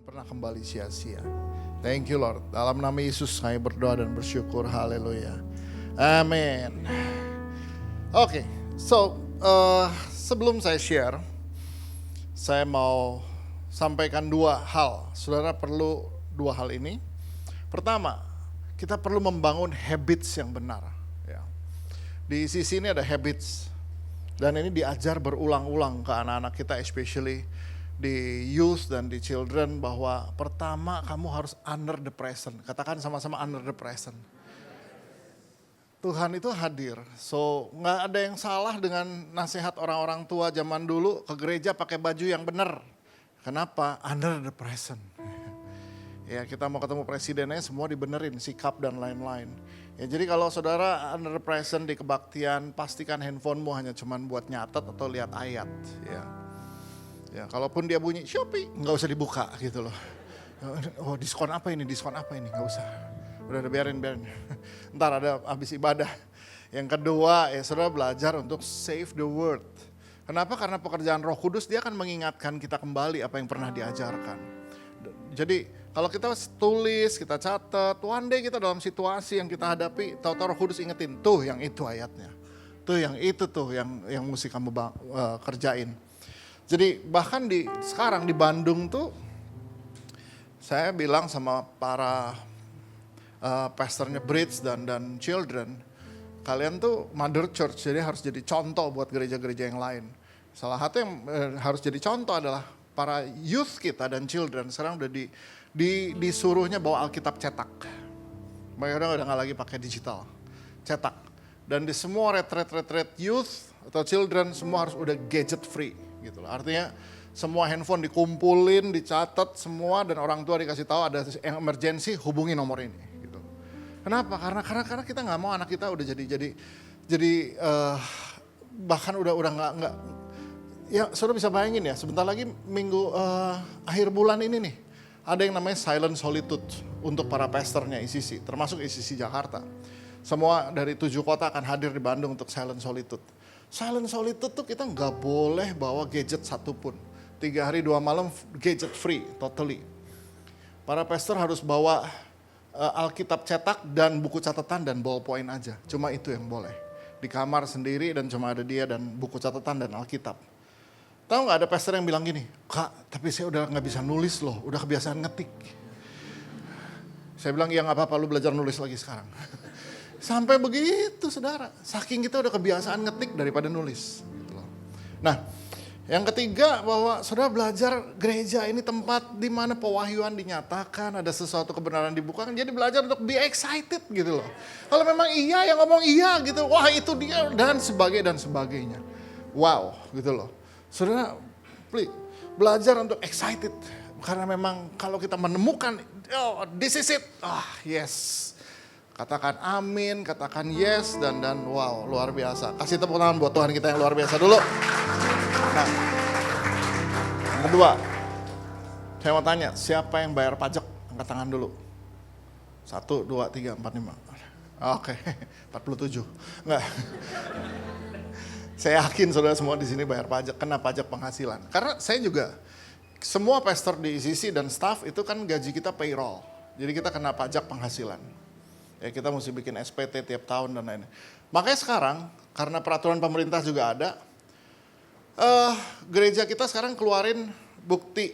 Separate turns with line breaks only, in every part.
pernah kembali sia-sia. Thank you Lord. Dalam nama Yesus kami berdoa dan bersyukur. Haleluya. Amin. Oke, sebelum saya share, saya mau sampaikan dua hal. Saudara perlu dua hal ini. Pertama, kita perlu membangun habits yang benar. Ya. Di sisi ini ada habits. Dan ini diajar berulang-ulang ke anak-anak kita, especially di youth dan di children, bahwa pertama kamu harus under the present. Katakan sama-sama under the present. Tuhan itu hadir, so nggak ada yang salah dengan nasihat orang-orang tua zaman dulu ke gereja pakai baju yang benar. Kenapa? Under the present. Ya kita mau ketemu presidennya semua dibenerin, sikap dan lain-lain. Ya jadi kalau saudara under the present di kebaktian, pastikan handphonemu hanya cuman buat nyatet atau lihat ayat. Ya kalaupun dia bunyi Shopee, nggak usah dibuka gitu loh. Oh diskon apa ini, nggak usah. Udah biarin. Ntar ada habis ibadah. Yang kedua ya saudara belajar untuk save the word. Kenapa? Karena pekerjaan Roh Kudus dia akan mengingatkan kita kembali apa yang pernah diajarkan. Jadi kalau kita tulis, kita catat, one day kita dalam situasi yang kita hadapi, tahu-tahu Roh Kudus ingetin, tuh yang itu ayatnya. Tuh yang itu tuh yang mesti kamu kerjain. Jadi bahkan sekarang di Bandung tuh, saya bilang sama para pastornya Bridge dan Children, kalian tuh mother church, jadi harus jadi contoh buat gereja-gereja yang lain. Salah satu yang harus jadi contoh adalah para youth kita dan children sekarang udah disuruhnya bawa Alkitab cetak. Mereka udah nggak lagi pakai digital, cetak. Dan di semua retreat youth atau children semua harus udah gadget free gitu loh. Artinya semua handphone dikumpulin, dicatat semua dan orang tua dikasih tahu ada yang emergency hubungi nomor ini. Gitu. Kenapa? Karena kita nggak mau anak kita udah jadi bahkan udah nggak. Ya, saudara bisa bayangin ya, sebentar lagi minggu akhir bulan ini nih, ada yang namanya Silent Solitude untuk para pastornya ICC, termasuk ICC Jakarta. Semua dari 7 kota akan hadir di Bandung untuk Silent Solitude. Silent Solitude tuh kita nggak boleh bawa gadget satupun. 3 hari 2 malam gadget free, totally. Para pastor harus bawa Alkitab cetak dan buku catatan dan ballpoint aja, cuma itu yang boleh. Di kamar sendiri dan cuma ada dia dan buku catatan dan Alkitab. Tahu nggak ada pastor yang bilang gini, Kak, tapi saya udah nggak bisa nulis loh, udah kebiasaan ngetik. Saya bilang, ya nggak apa-apa, lu belajar nulis lagi sekarang. Sampai begitu, saudara. Saking kita udah kebiasaan ngetik daripada nulis. Gitu loh. Nah, yang ketiga bahwa saudara belajar gereja ini tempat di mana pewahyuan dinyatakan, ada sesuatu kebenaran dibukakan. Jadi belajar untuk be excited gitu loh. Kalau memang iya, yang ngomong iya gitu, wah itu dia dan sebagainya. Wow, gitu loh. Saudara, please, belajar untuk excited. Karena memang kalau kita menemukan, oh this is it, yes. Katakan amin, katakan yes, dan wow, luar biasa. Kasih tepuk tangan buat Tuhan kita yang luar biasa dulu. Nah, yang kedua, saya mau tanya, siapa yang bayar pajak? Angkat tangan dulu. 1, 2, 3, 4, 5. Oke, 47. Enggak. Saya yakin saudara semua di sini bayar pajak, kena pajak penghasilan. Karena saya juga, semua pastor di ICC dan staff itu kan gaji kita payroll. Jadi kita kena pajak penghasilan. Ya kita mesti bikin SPT tiap tahun dan lain-lain. Makanya sekarang, karena peraturan pemerintah juga ada, gereja kita sekarang keluarin bukti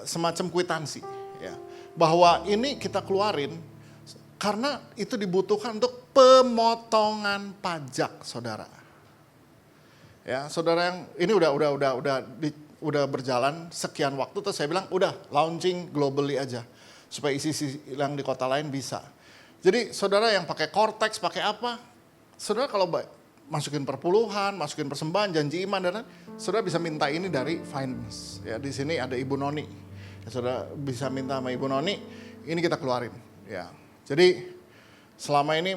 semacam kwitansi. Ya, bahwa ini kita keluarin karena itu dibutuhkan untuk pemotongan pajak, saudara. Ya, saudara yang ini udah berjalan sekian waktu, terus saya bilang udah launching globally aja supaya isi yang di kota lain bisa. Jadi saudara yang pakai Cortex, pakai apa? Saudara kalau masukin perpuluhan, masukin persembahan, janji iman dan lain, saudara bisa minta ini dari finance. Ya, di sini ada Ibu Noni. Ya, saudara bisa minta sama Ibu Noni, ini kita keluarin. Ya. Jadi selama ini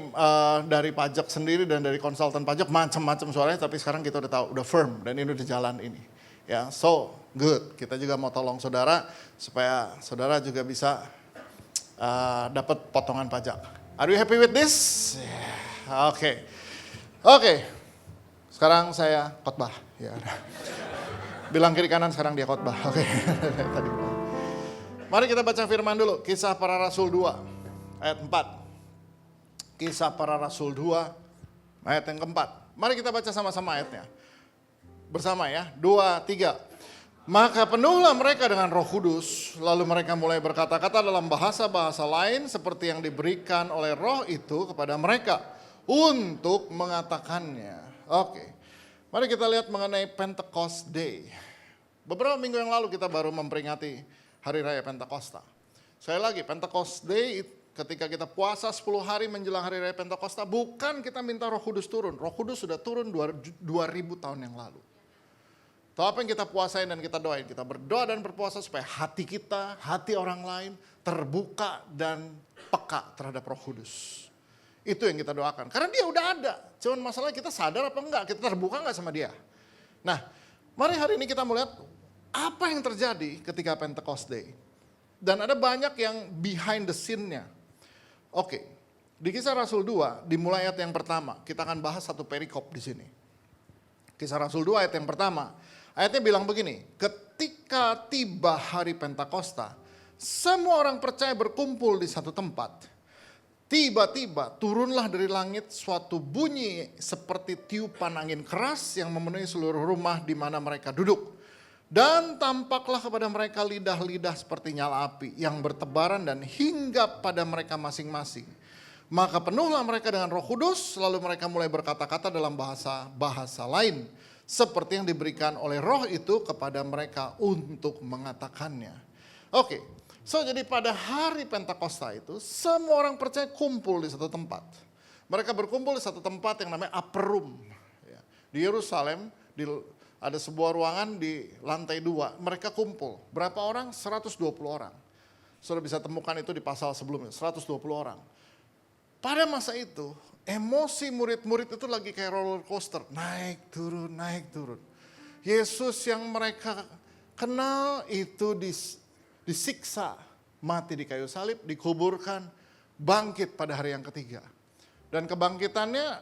dari pajak sendiri dan dari konsultan pajak macam-macam suaranya, tapi sekarang kita udah tahu, udah firm dan ini udah jalan ini. Ya, so good. Kita juga mau tolong saudara supaya saudara juga bisa dapat potongan pajak. Are you happy with this? Yeah. Oke. Sekarang saya khotbah. Ya. Bilang kiri kanan, sekarang dia khotbah. Oke. Tadi. Mari kita baca firman dulu, Kisah Para Rasul 2 ayat 4. Kisah Para Rasul 2 ayat yang keempat. Mari kita baca sama-sama ayatnya. Bersama ya, 2, 3. Maka penuhlah mereka dengan Roh Kudus, lalu mereka mulai berkata-kata dalam bahasa-bahasa lain seperti yang diberikan oleh Roh itu kepada mereka untuk mengatakannya. Oke, mari kita lihat mengenai Pentecost Day. Beberapa minggu yang lalu kita baru memperingati Hari Raya Pentakosta. Sekali lagi, Pentecost Day ketika kita puasa 10 hari menjelang Hari Raya Pentakosta, bukan kita minta Roh Kudus turun. Roh Kudus sudah turun 2000 tahun yang lalu. Tahu apa yang kita puasain dan kita doain? Kita berdoa dan berpuasa supaya hati kita, hati orang lain terbuka dan peka terhadap Roh Kudus. Itu yang kita doakan. Karena dia udah ada. Cuman masalahnya kita sadar apa enggak, kita terbuka enggak sama dia. Nah, mari hari ini kita melihat apa yang terjadi ketika Pentecost Day. Dan ada banyak yang behind the scene-nya. Oke, di Kisah Rasul 2, dimulai ayat yang pertama, kita akan bahas satu perikop di sini. Kisah Rasul 2 ayat yang pertama, ayatnya bilang begini, ketika tiba hari Pentakosta, semua orang percaya berkumpul di satu tempat. Tiba-tiba turunlah dari langit suatu bunyi seperti tiupan angin keras yang memenuhi seluruh rumah di mana mereka duduk. Dan tampaklah kepada mereka lidah-lidah seperti nyala api yang bertebaran dan hinggap pada mereka masing-masing. Maka penuhlah mereka dengan Roh Kudus, lalu mereka mulai berkata-kata dalam bahasa lain, seperti yang diberikan oleh Roh itu kepada mereka untuk mengatakannya. Oke, jadi pada hari Pentakosta itu, semua orang percaya kumpul di satu tempat. Mereka berkumpul di satu tempat yang namanya Upper Room. Di Yerusalem, ada sebuah ruangan di lantai 2, mereka kumpul. Berapa orang? 120 orang. Sudah bisa temukan itu di pasal sebelumnya, 120 orang. Pada masa itu, emosi murid-murid itu lagi kayak roller coaster, naik turun. Yesus yang mereka kenal itu disiksa, mati di kayu salib, dikuburkan, bangkit pada hari yang ketiga. Dan kebangkitannya,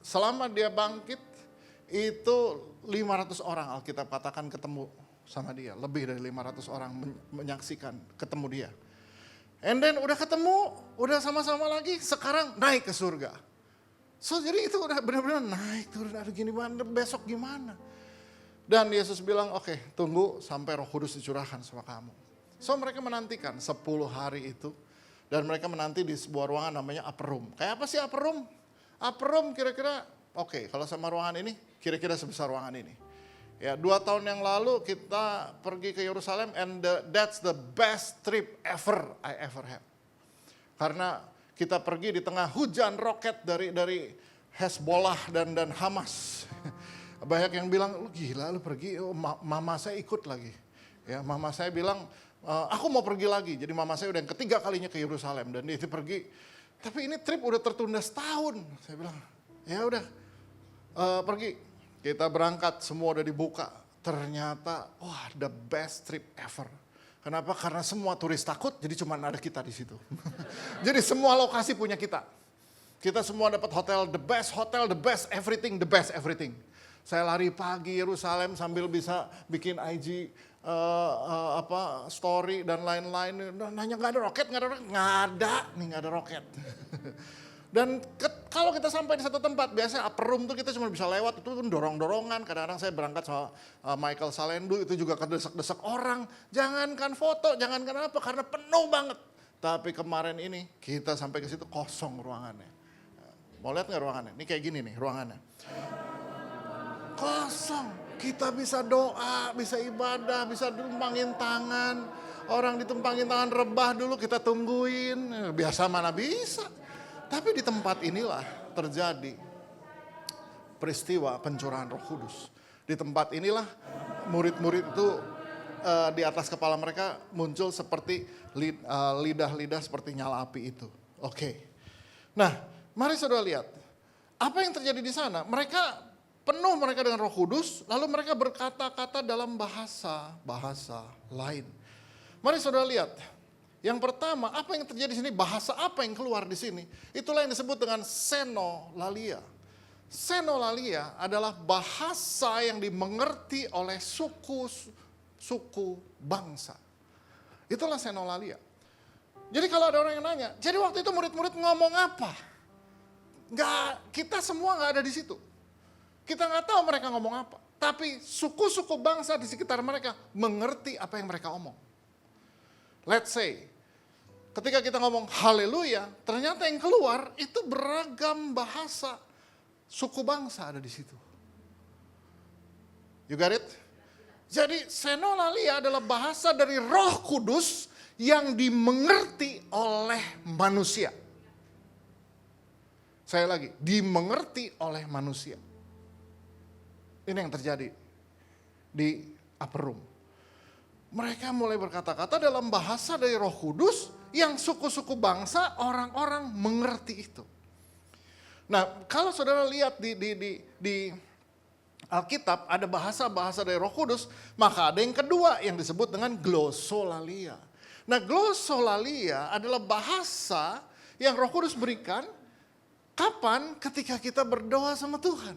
selama dia bangkit, itu 500 orang Alkitab katakan ketemu sama dia. Lebih dari 500 orang menyaksikan ketemu dia. And then udah ketemu, udah sama-sama lagi, sekarang naik ke surga. Jadi itu udah benar-benar naik turun, ada gini mana, besok gimana. Dan Yesus bilang, oke, tunggu sampai Roh Kudus dicurahkan sama kamu. Mereka menantikan 10 hari itu. Dan mereka menanti di sebuah ruangan namanya Upper Room. Kayak apa sih Upper Room? Upper Room kira-kira, oke, kalau sama ruangan ini, kira-kira sebesar ruangan ini. Ya, 2 tahun yang lalu kita pergi ke Yerusalem and that's the best trip I ever had. Karena kita pergi di tengah hujan roket dari Hezbollah dan Hamas. Banyak yang bilang, lu gila lu pergi, mama saya ikut lagi. Ya, mama saya bilang, aku mau pergi lagi. Jadi mama saya udah yang ketiga kalinya ke Yerusalem dan dia itu pergi. Tapi ini trip udah tertunda setahun. Saya bilang, ya udah pergi. Kita berangkat, semua udah dibuka. Ternyata, wah, the best trip ever. Kenapa? Karena semua turis takut, jadi cuma ada kita di situ. Jadi semua lokasi punya kita. Kita semua dapat hotel, the best everything, the best everything. Saya lari pagi Yerusalem sambil bisa bikin IG, story dan lain-lain. Nanya nggak ada roket, nggak ada roket. Dan kalau kita sampai di satu tempat, biasanya Upper Room tuh kita cuma bisa lewat, itu pun dorong-dorongan. Kadang-kadang saya berangkat sama Michael Salendu, itu juga kedesak-desak orang. Jangankan foto, jangankan apa, karena penuh banget. Tapi kemarin ini kita sampai ke situ kosong ruangannya. Mau lihat nggak ruangannya? Ini kayak gini nih ruangannya. Kosong. Kita bisa doa, bisa ibadah, bisa tumpangin tangan. Orang ditumpangin tangan rebah dulu, kita tungguin. Biasa mana bisa. Tapi di tempat inilah terjadi peristiwa pencurahan Roh Kudus. Di tempat inilah murid-murid itu di atas kepala mereka muncul seperti lidah-lidah seperti nyala api itu. Oke. Nah, mari saudara lihat. Apa yang terjadi di sana? Mereka penuh dengan Roh Kudus, lalu mereka berkata-kata dalam bahasa lain. Mari saudara lihat. Yang pertama, apa yang terjadi di sini? Bahasa apa yang keluar di sini? Itulah yang disebut dengan senolalia. Senolalia adalah bahasa yang dimengerti oleh suku bangsa. Itulah senolalia. Jadi kalau ada orang yang nanya, jadi waktu itu murid-murid ngomong apa? Nggak, kita semua nggak ada di situ. Kita nggak tahu mereka ngomong apa. Tapi suku-suku bangsa di sekitar mereka mengerti apa yang mereka omong. Let's say, ketika kita ngomong haleluya, ternyata yang keluar itu beragam bahasa suku bangsa ada di situ. You got it? Jadi senolalia adalah bahasa dari Roh Kudus yang dimengerti oleh manusia. Saya lagi, dimengerti oleh manusia. Ini yang terjadi di upper room. Mereka mulai berkata-kata dalam bahasa dari Roh Kudus yang suku-suku bangsa orang-orang mengerti itu. Nah, kalau saudara lihat di Alkitab ada bahasa-bahasa dari Roh Kudus, maka ada yang kedua yang disebut dengan glossolalia. Nah, glossolalia adalah bahasa yang Roh Kudus berikan kapan? Ketika kita berdoa sama Tuhan.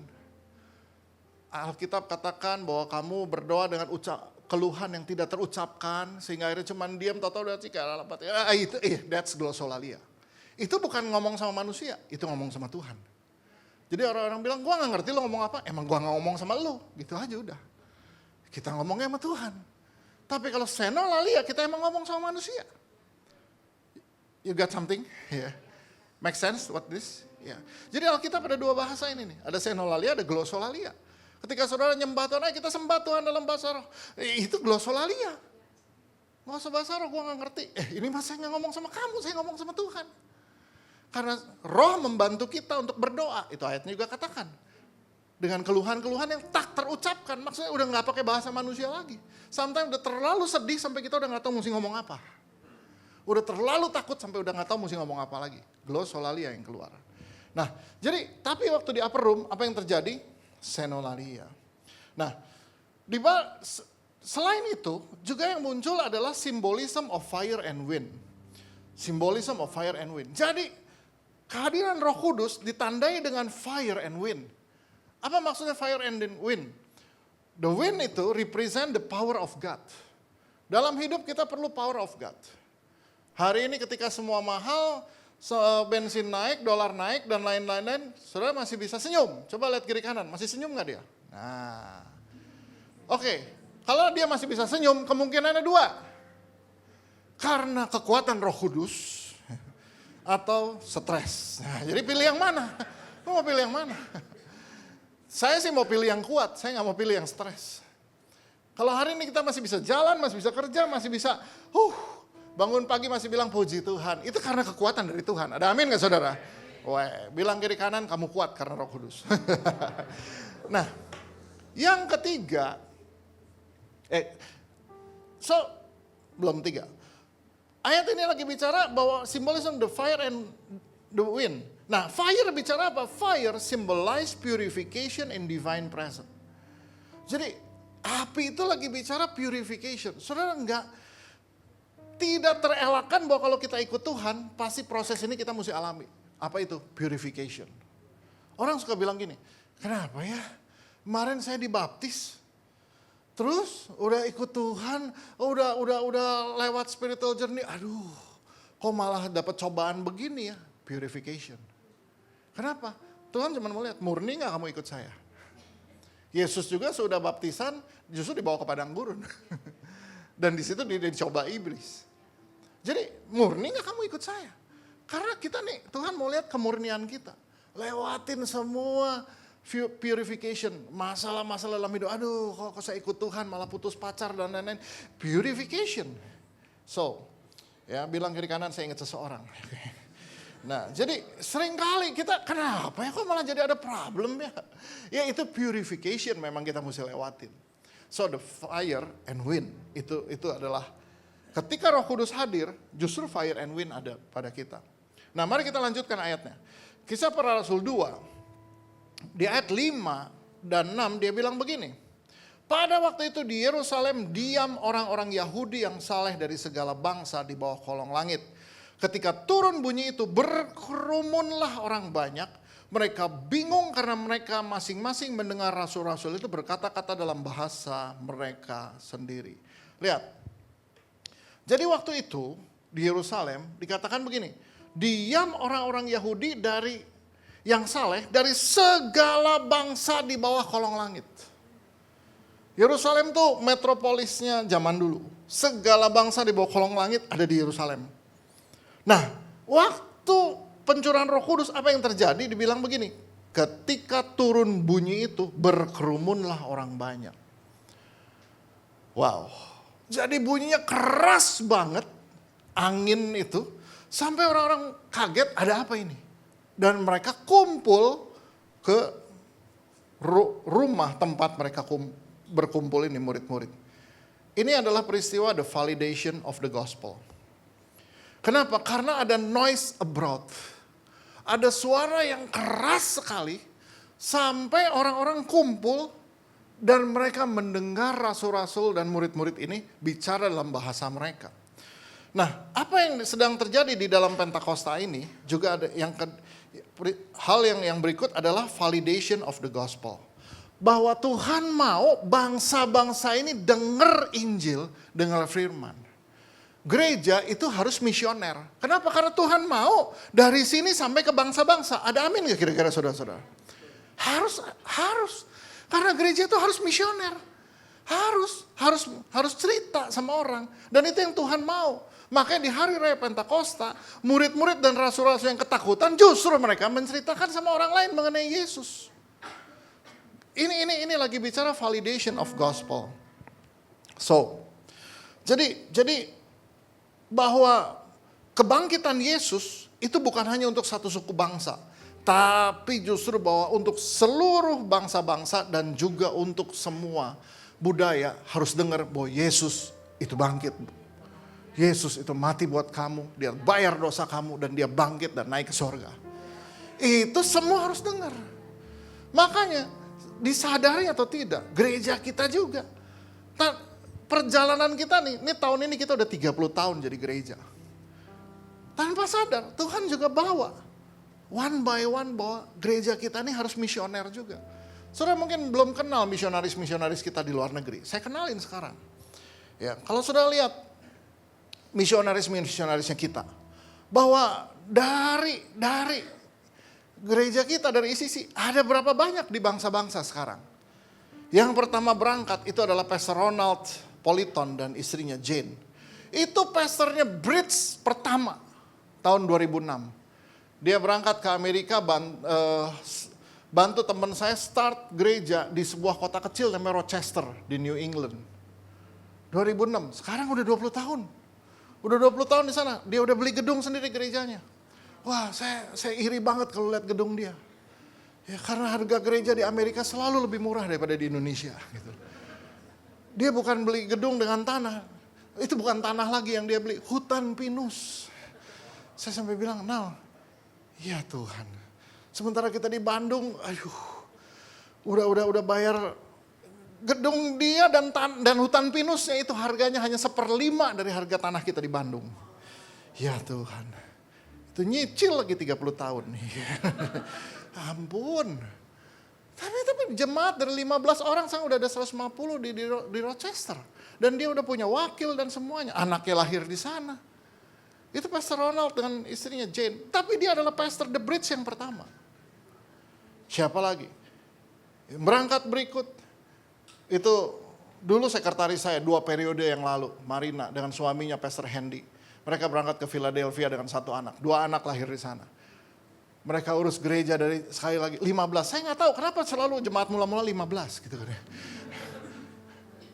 Alkitab katakan bahwa kamu berdoa dengan keluhan yang tidak terucapkan sehingga akhirnya cuma diam tahu-tahu udah that's glossolalia. Itu bukan ngomong sama manusia, itu ngomong sama Tuhan. Jadi orang-orang bilang, gua gak ngerti lo ngomong apa, emang gua gak ngomong sama lo, gitu aja udah. Kita ngomongnya sama Tuhan. Tapi kalau senolalia kita emang ngomong sama manusia. You got something? Yeah. Make sense what this? Yeah. Jadi Alkitab ada dua bahasa ini nih, ada senolalia, ada glossolalia. Ketika saudara nyembah Tuhan, kita sembah Tuhan dalam bahasa roh, itu glossolalia. Gak usah bahasa roh, gua gak ngerti. Ini mas saya gak ngomong sama kamu, saya ngomong sama Tuhan. Karena roh membantu kita untuk berdoa. Itu ayatnya juga katakan. Dengan keluhan-keluhan yang tak terucapkan. Maksudnya udah gak pakai bahasa manusia lagi. Sometimes udah terlalu sedih sampai kita udah gak tahu mesti ngomong apa. Udah terlalu takut sampai udah gak tahu mesti ngomong apa lagi. Glossolalia yang keluar. Nah, jadi tapi waktu di upper room apa yang terjadi? Senolalia. Nah, selain itu juga yang muncul adalah symbolism of fire and wind. Symbolism of fire and wind. Jadi kehadiran Roh Kudus ditandai dengan fire and wind. Apa maksudnya fire and wind? The wind itu represent the power of God. Dalam hidup kita perlu power of God. Hari ini ketika semua mahal, bensin naik, dolar naik, dan lain-lain, saudara masih bisa senyum. Coba lihat kiri kanan, masih senyum nggak dia? Nah, oke. Kalau dia masih bisa senyum, kemungkinannya dua. Karena kekuatan Roh Kudus, atau stres. Nah, jadi pilih yang mana? Lo mau pilih yang mana? Saya sih mau pilih yang kuat, saya nggak mau pilih yang stres. Kalau hari ini kita masih bisa jalan, masih bisa kerja, masih bisa bangun pagi masih bilang puji Tuhan. Itu karena kekuatan dari Tuhan. Ada amin nggak saudara? Bilang kiri kanan kamu kuat karena Roh Kudus. Nah, yang ketiga, belum tiga. Ayat ini lagi bicara bahwa symbolism the fire and the wind. Nah, fire bicara apa? Fire symbolize purification in divine presence. Jadi, api itu lagi bicara purification. Saudara tidak terelakkan bahwa kalau kita ikut Tuhan, pasti proses ini kita mesti alami. Apa itu? Purification. Orang suka bilang gini, kenapa ya? Kemarin saya dibaptis. Terus udah ikut Tuhan, udah lewat spiritual journey, aduh kok malah dapat cobaan begini ya, purification. Kenapa? Tuhan cuma mau lihat, murni gak kamu ikut saya? Yesus juga sudah baptisan, justru dibawa ke padang gurun. Dan di situ dia dicoba iblis. Jadi murni gak kamu ikut saya? Karena kita nih, Tuhan mau lihat kemurnian kita. Lewatin semua purification, masalah-masalah dalam hidup. Aduh, kok saya ikut Tuhan malah putus pacar dan lain-lain. Purification. So, ya bilang kiri kanan saya ingat seseorang. Nah, jadi seringkali kita kenapa ya kok malah jadi ada problem ya? Ya itu purification memang kita mesti lewatin. So the fire and wind itu adalah ketika Roh Kudus hadir, justru fire and wind ada pada kita. Nah, mari kita lanjutkan ayatnya. Kisah Para Rasul 2 di ayat 5 dan 6 dia bilang begini. Pada waktu itu di Yerusalem diam orang-orang Yahudi yang saleh dari segala bangsa di bawah kolong langit. Ketika turun bunyi itu berkerumunlah orang banyak. Mereka bingung karena mereka masing-masing mendengar rasul-rasul itu berkata-kata dalam bahasa mereka sendiri. Lihat. Jadi waktu itu di Yerusalem dikatakan begini, diam orang-orang Yahudi dari yang saleh dari segala bangsa di bawah kolong langit. Yerusalem tuh metropolisnya zaman dulu. Segala bangsa di bawah kolong langit ada di Yerusalem. Nah, waktu pencurahan Roh Kudus apa yang terjadi? Dibilang begini, ketika turun bunyi itu berkerumunlah orang banyak. Wow, jadi bunyinya keras banget, angin itu, sampai orang-orang kaget ada apa ini? Dan mereka kumpul ke rumah tempat mereka berkumpul ini murid-murid. Ini adalah peristiwa the validation of the gospel. Kenapa? Karena ada noise abroad. Ada suara yang keras sekali sampai orang-orang kumpul dan mereka mendengar rasul-rasul dan murid-murid ini bicara dalam bahasa mereka. Nah, apa yang sedang terjadi di dalam Pentakosta ini juga ada hal yang berikut adalah validation of the gospel. Bahwa Tuhan mau bangsa-bangsa ini dengar Injil, dengar firman. Gereja itu harus misioner. Kenapa? Karena Tuhan mau dari sini sampai ke bangsa-bangsa. Ada amin gak kira-kira saudara-saudara? Harus. Karena gereja itu harus misioner. Harus cerita sama orang. Dan itu yang Tuhan mau. Makanya di hari raya Pentakosta, murid-murid dan rasul-rasul yang ketakutan justru mereka menceritakan sama orang lain mengenai Yesus. Ini lagi bicara validation of gospel. So, jadi bahwa kebangkitan Yesus itu bukan hanya untuk satu suku bangsa, tapi justru bahwa untuk seluruh bangsa-bangsa dan juga untuk semua budaya harus dengar bahwa Yesus itu bangkit. Yesus itu mati buat kamu, dia bayar dosa kamu dan dia bangkit dan naik ke surga. Itu semua harus dengar. Makanya disadari atau tidak, gereja kita juga. Nah, perjalanan kita nih tahun ini kita udah 30 tahun jadi gereja. Tanpa sadar, Tuhan juga bawa one by one bahwa gereja kita ini harus misioner juga. Saudara mungkin belum kenal misionaris-misionaris kita di luar negeri. Saya kenalin sekarang. Ya, kalau saudara lihat misionaris-misionarisnya kita, bahwa dari gereja kita dari ICC ada berapa banyak di bangsa-bangsa sekarang. Yang pertama berangkat itu adalah Pastor Ronald Politon dan istrinya Jane. Itu pastornya Bridge pertama tahun 2006. Dia berangkat ke Amerika bantu teman saya start gereja di sebuah kota kecil namanya Rochester di New England. 2006, sekarang udah 20 tahun. Udah 20 tahun di sana, dia udah beli gedung sendiri gerejanya. Wah, saya iri banget kalau lihat gedung dia. Ya, karena harga gereja di Amerika selalu lebih murah daripada di Indonesia. Gitu. Dia bukan beli gedung dengan tanah. Itu bukan tanah lagi yang dia beli, hutan pinus. Saya sampai bilang, ya Tuhan. Sementara kita di Bandung, udah bayar gedung dia dan hutan pinusnya itu harganya hanya 1/5 dari harga tanah kita di Bandung. Ya Tuhan. Itu nyicil lagi 30 tahun. Ampun. Tapi jemaat dari 15 orang sekarang udah ada 150 di Rochester. Dan dia udah punya wakil dan semuanya. Anaknya lahir di sana. Itu Pastor Ronald dengan istrinya Jane. Tapi dia adalah Pastor The Bridge yang pertama. Siapa lagi? Berangkat berikut. Itu dulu sekretaris saya 2 periode yang lalu. Marina dengan suaminya Pastor Hendy. Mereka berangkat ke Philadelphia dengan 1 anak. 2 anak lahir di sana. Mereka urus gereja dari sekali lagi 15. Saya nggak tahu kenapa selalu jemaat mula-mula 15 gitu kan ya.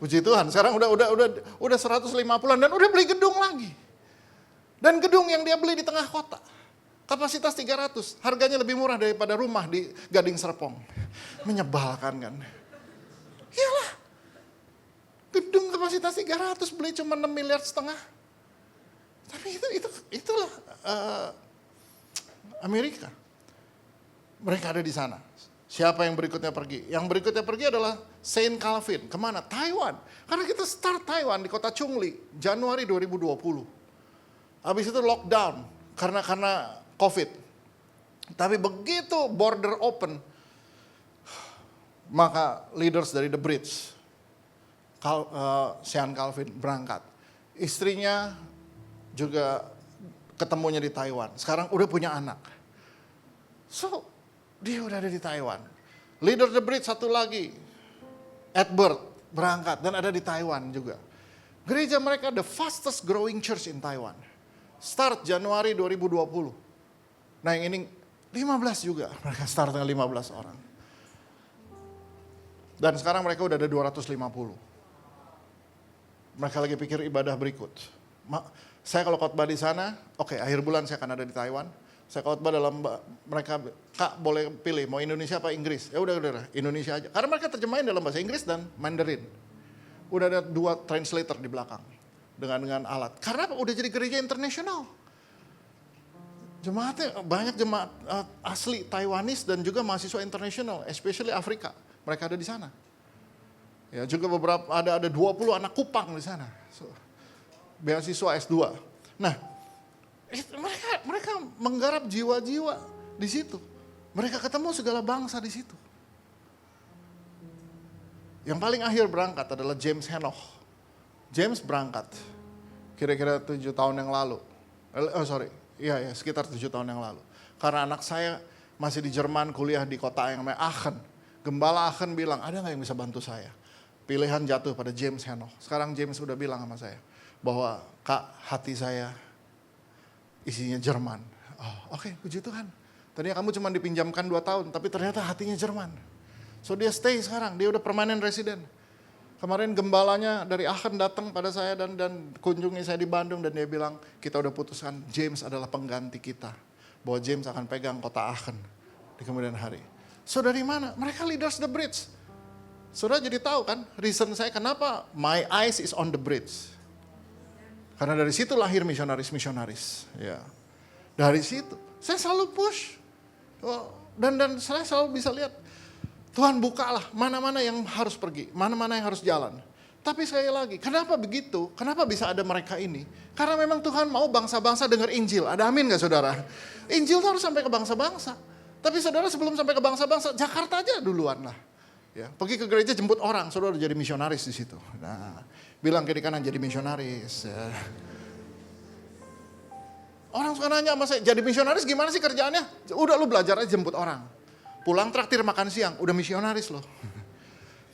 Puji Tuhan, sekarang udah 150-an dan udah beli gedung lagi. Dan gedung yang dia beli di tengah kota. Kapasitas 300, harganya lebih murah daripada rumah di Gading Serpong. Menyebalkan kan. Iyalah. Gedung kapasitas 300 beli cuma 6,5 miliar. Tapi itulah Amerika. Mereka ada di sana. Siapa yang berikutnya pergi? Yang berikutnya pergi adalah Saint Calvin. Kemana? Taiwan. Karena kita start Taiwan di kota Chungli, Januari 2020. Habis itu lockdown karena COVID. Tapi begitu border open, maka leaders dari The Bridge, Sean Calvin berangkat. Istrinya juga ketemunya di Taiwan. Sekarang udah punya anak. So, dia udah ada di Taiwan. Leader the Bridge satu lagi, Edward, berangkat dan ada di Taiwan juga. Gereja mereka the fastest growing church in Taiwan. Start Januari 2020. Nah yang ini 15 juga, mereka start dengan 15 orang. Dan sekarang mereka udah ada 250. Mereka lagi pikir ibadah berikut. Saya kalau khotbah di sana, oke, akhir bulan saya akan ada di Taiwan. Saya khotbah dalam mereka, Kak boleh pilih mau Indonesia apa Inggris? Ya udah Indonesia aja. Karena mereka terjemahin dalam bahasa Inggris dan Mandarin. Udah ada 2 translator di belakang dengan alat. Karena udah jadi gereja internasional. Jemaatnya banyak jemaat asli Taiwanese dan juga mahasiswa internasional, especially Afrika. Mereka ada di sana. Ya, juga beberapa ada 20 anak Kupang di sana. So, beasiswa S2. Nah, mereka menggarap jiwa-jiwa di situ. Mereka ketemu segala bangsa di situ. Yang paling akhir berangkat adalah James Henoch. James berangkat kira-kira 7 tahun yang lalu. Iya, sekitar 7 tahun yang lalu. Karena anak saya masih di Jerman kuliah di kota yang namanya Aachen. Gembala Aachen bilang, ada gak yang bisa bantu saya? Pilihan jatuh pada James Henoch. Sekarang James udah bilang sama saya, bahwa Kak, hati saya isinya Jerman. Oh, oke, puji Tuhan. Tadinya kamu cuma dipinjamkan 2 tahun, tapi ternyata hatinya Jerman. So dia stay sekarang, dia udah permanent resident. Kemarin gembalanya dari Aachen datang pada saya dan kunjungi saya di Bandung dan dia bilang, kita udah putuskan James adalah pengganti kita. Bahwa James akan pegang kota Aachen di kemudian hari. So dari mana? Mereka leaders the bridge. Saudara jadi tahu kan, reason saya kenapa my eyes is on the bridge. Karena dari situ lahir misionaris-misionaris. Ya. Dari situ, saya selalu push. Dan saya selalu bisa lihat, Tuhan bukalah mana-mana yang harus pergi, mana-mana yang harus jalan. Tapi sekali lagi, kenapa begitu? Kenapa bisa ada mereka ini? Karena memang Tuhan mau bangsa-bangsa dengar Injil. Ada amin gak saudara? Injil itu harus sampai ke bangsa-bangsa. Tapi saudara sebelum sampai ke bangsa-bangsa, Jakarta aja duluan lah. Ya, pergi ke gereja jemput orang, saudara jadi misionaris di situ. Nah, bilang kiri kanan jadi misionaris. Ya. Orang suka nanya sama saya, jadi misionaris gimana sih kerjaannya? Udah lu belajar aja jemput orang. Pulang traktir makan siang, udah misionaris loh.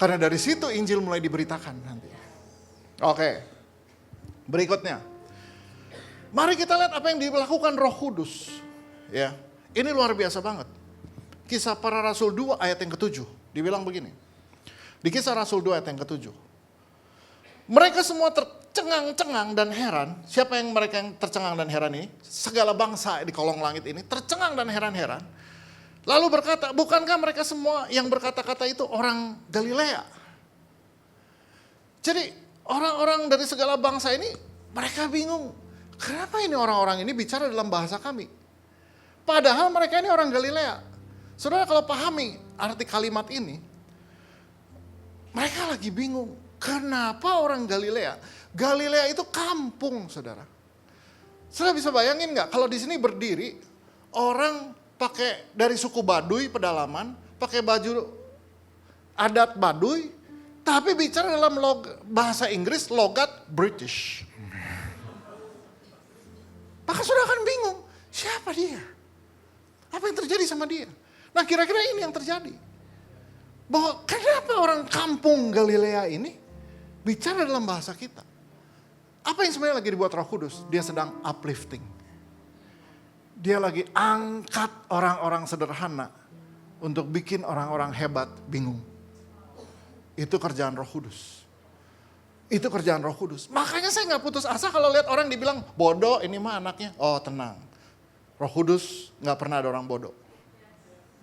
Karena dari situ Injil mulai diberitakan nanti. Oke, berikutnya. Mari kita lihat apa yang dilakukan Roh Kudus. Ya, ini luar biasa banget. Kisah Para Rasul 2 ayat yang ke-7. Dibilang begini. Di Kisah Rasul 2 ayat yang ke-7. Mereka semua tercengang-cengang dan heran. Siapa yang mereka yang tercengang dan heran ini? Segala bangsa di kolong langit ini tercengang dan heran-heran. Lalu berkata, bukankah mereka semua yang berkata-kata itu orang Galilea? Jadi orang-orang dari segala bangsa ini mereka bingung. Kenapa ini orang-orang ini bicara dalam bahasa kami? Padahal mereka ini orang Galilea. Saudara kalau pahami arti kalimat ini, mereka lagi bingung. Kenapa orang Galilea? Galilea itu kampung, saudara. Saudara bisa bayangin nggak kalau di sini berdiri orang pakai dari suku Baduy pedalaman, pakai baju adat Baduy, tapi bicara dalam bahasa Inggris logat British. Maka saudara akan bingung, siapa dia? Apa yang terjadi sama dia? Nah kira-kira ini yang terjadi. Bahwa kenapa orang kampung Galilea ini bicara dalam bahasa kita? Apa yang sebenarnya lagi dibuat Roh Kudus? Dia sedang uplifting. Dia lagi angkat orang-orang sederhana untuk bikin orang-orang hebat bingung. Itu kerjaan Roh Kudus. Itu kerjaan Roh Kudus. Makanya saya gak putus asa kalau lihat orang dibilang bodoh ini mah anaknya. Oh tenang. Roh Kudus gak pernah ada orang bodoh.